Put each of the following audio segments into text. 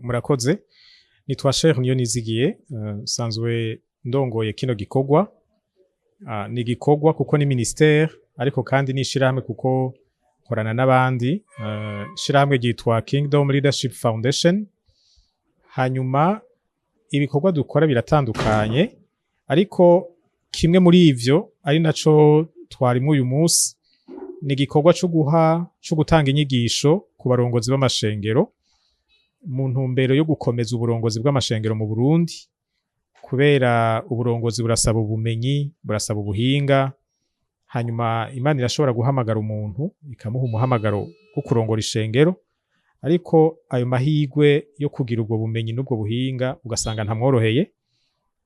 Murakoze. Nitwa Acher Niyonizigiye, sanzwe ndongoye kino gikorwa. Ni gikorwa kuko ni ministère ariko kandi ni shirahamwe kuko korana n'abandi. Shirahamwe ryitwa Kingdom Leadership Foundation. Hanyuma ibikorwa dukora biratandukanye, ariko kimwe muri ivyo ari naco twarimo uyu munsi ni igikorwa cyo gutanga inyigisho ku barongozi b'amashengero mu ntumbero yo gukomeza uburongozi bw'amashengero mu Burundi, kubera uburongozi burasaba ubumenyi, burasaba ubuhinga. Hanyuma Imana irashobora guhamagara umuntu ikamuha umuhamagaro wo kurongora ishengero, ariko ayo mahigwe yo kugira ubwo bumenyi n'ubwo buhinga ugasanga ntamworoheye.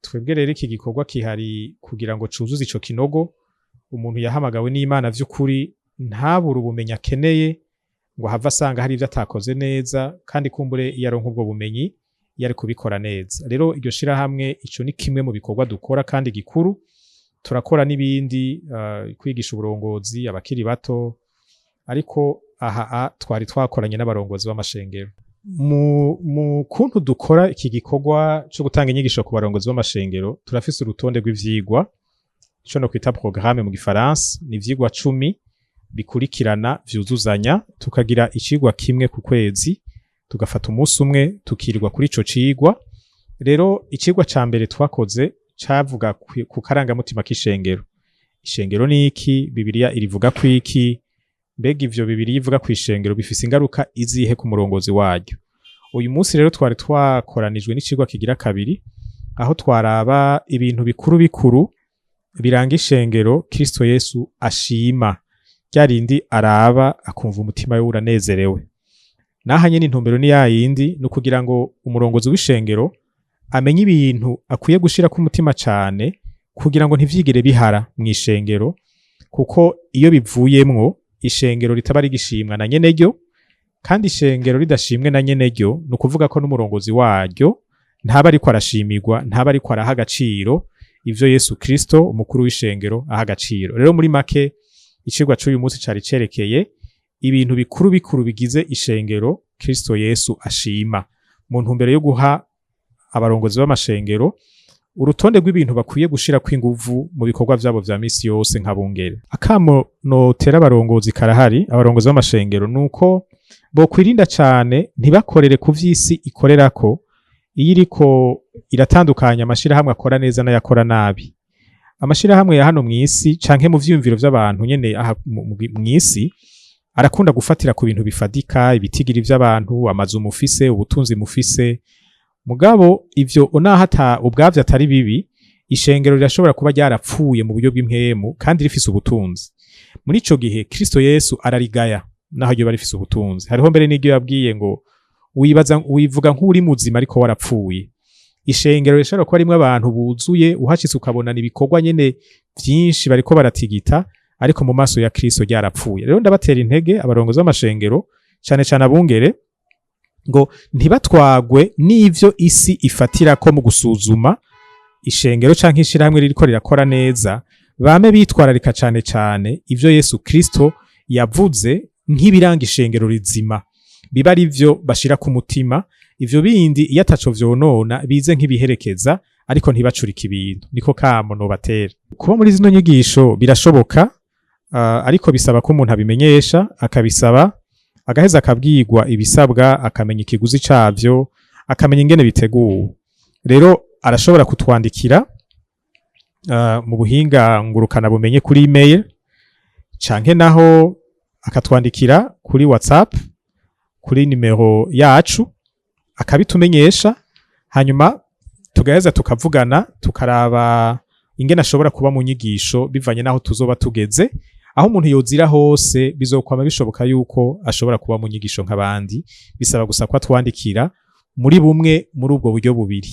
Twebwe rero iki gikorwa kihari kugira ngo cuzuze ico kinogo. Umuntu yahamagawe n'Imana vy'ukuri ntabura ubumenyi akeneye ngo hava asanga hari ivyo atakoze neza, kandi kumbure yaronka ubwo bumenyi yari kubikora neza. Rero iryo shirahamwe ico ni kimwe mu bikorwa dukora kandi gikuru. Turakora n'ibindi, kwigisha uburongozi abakiri bato, ariko aha twari twakoranye n'abarongozi b'amashengero. Mu kuntu dukora iki gikorwa cyo gutanga inyigisho ku barongozi b'amashengero, turafise urutonde rw'ivyigwa ico no kwita programme mu gifaransa. Ni vyigwa 10 bikurikirana vyuzuzanya, tukagira icigwa kimwe ku kwezi, tugafata umunsi umwe tukirirwa kuri ico cigwa. Rero icigwa ca mbere twakoze cavuga ku karangamutima k'ishengero. Ishengero ni iki? Bibiliya irivuga ku iki? Mbega ivyo Bibiliya ivuga ku ishengero bifise ingaruka izihe ku murongozi waryo? Uyu munsi rero twari twakoranijwe n'icigwa kigira kabiri, aho twaraba ibintu bikuru bikuru biranga ishengero Kristo Yesu ashima, ryarindi araba akumva umutima we uranezerewe. Nahanye n'intumbero ni yayindi, no kugira ngo umurongozi w'ishengero amenye ibintu akwiye gushira ku mutima cane, kugira ngo ntivyigere bihara mu ishengero, kuko iyo bivuyemwo ishengero ritaba rigishimwa na nyeneryo, kandi ishengero ridashimwe na nyeneryo no kuvuga ko n'umurongozi waryo ntaba ariko arashimirwa, ntaba ariko araha agaciro ivyo Yesu Kristo umukuru w'ishengero aha agaciro. Rero muri make icigwa c'uyu munsi cari cerekeye ibintu bikuru bikuru bigize ishengero Kristo Yesu ashima, mu ntumbero yo guha abarongozi b'amashengero urutonde rw'ibintu bakwiye gushira kw'inguvu mu bikorwa vyabo vya misi yose nk'abungere. Akamo notera abarongozi karahari, abarongozi b'amashengero, nuko bokwirinda cane ntibakorere ku vy'isi ikorerako, iyo iriko iratandukanya amashirahamwe akora neza n'ayakora nabi. Amashirahamwe ya hano mw'isi canke mu vyiyumviro vy'abantu nyene aha mw'isi arakunda gufatira ku bintu bifadika, ibitigiri vy'abantu, amazu mufise, ubutunzi mufise. Mugabo ivyo onahata ubwavyo atari bibi, ishengero rirashobora kuba ryarapfuye mu buryo bw'impemu kandi rifise ubutunzi. Muri ico gihe Kristo Yesu ararigaya naho ryo barifise ubutunzi. Hariho mbere n'iryo yabwiye ngo wivuga nk'uri muzima ariko warapfuye. Ishengero rishobora kuba rimwe abantu buzuye, uhashitse ukabona ibikorwa nyene vyinshi bariko baratigita, ariko mu maso ya Kristo ryarapfuye. Rero ndabatera intege abarongozi b'amashengero, cane cane abungere, ngo ntibatwagwe n'ivyo isi ifatira ko mu gusuzuma ishengero canke ishirahamwe ririko rirakora neza. Bame bitwararika cane cane ivyo Yesu Kristo yavuze nk'ibiranga Ishengero Rizima, biba ari vyo bashira ku mutima. Ivyo bindi iyo ataco vyonona bize nk'ibiherekeza, ariko ntibacurika ibintu. Niko kamo nobatera. Kuba muri zino nyigisho birashoboka, ariko bisaba ko umuntu abimenyesha, akabisaba, agaheza akabwirwa ibisabwa, akamenya ikiguzi cavyo, akamenya ingene biteguwe. Rero arashobora kutwandikira mu buhinga ngurukana bumenye kuri email, canke naho akatwandikira kuri WhatsApp kuri nimero yacu akabitumenyesha, hanyuma tugaheza tukavugana, tukaraba ingene ashobora kuba mu nyigisho bivanye naho tuzoba tugeze. Aho umuntu yozira hose bizokwama bishoboka yuko ashobora kuba mu nyigisho nk'abandi, bisaba gusa ko atwandikira muri bumwe muri ubwo buryo bubiri.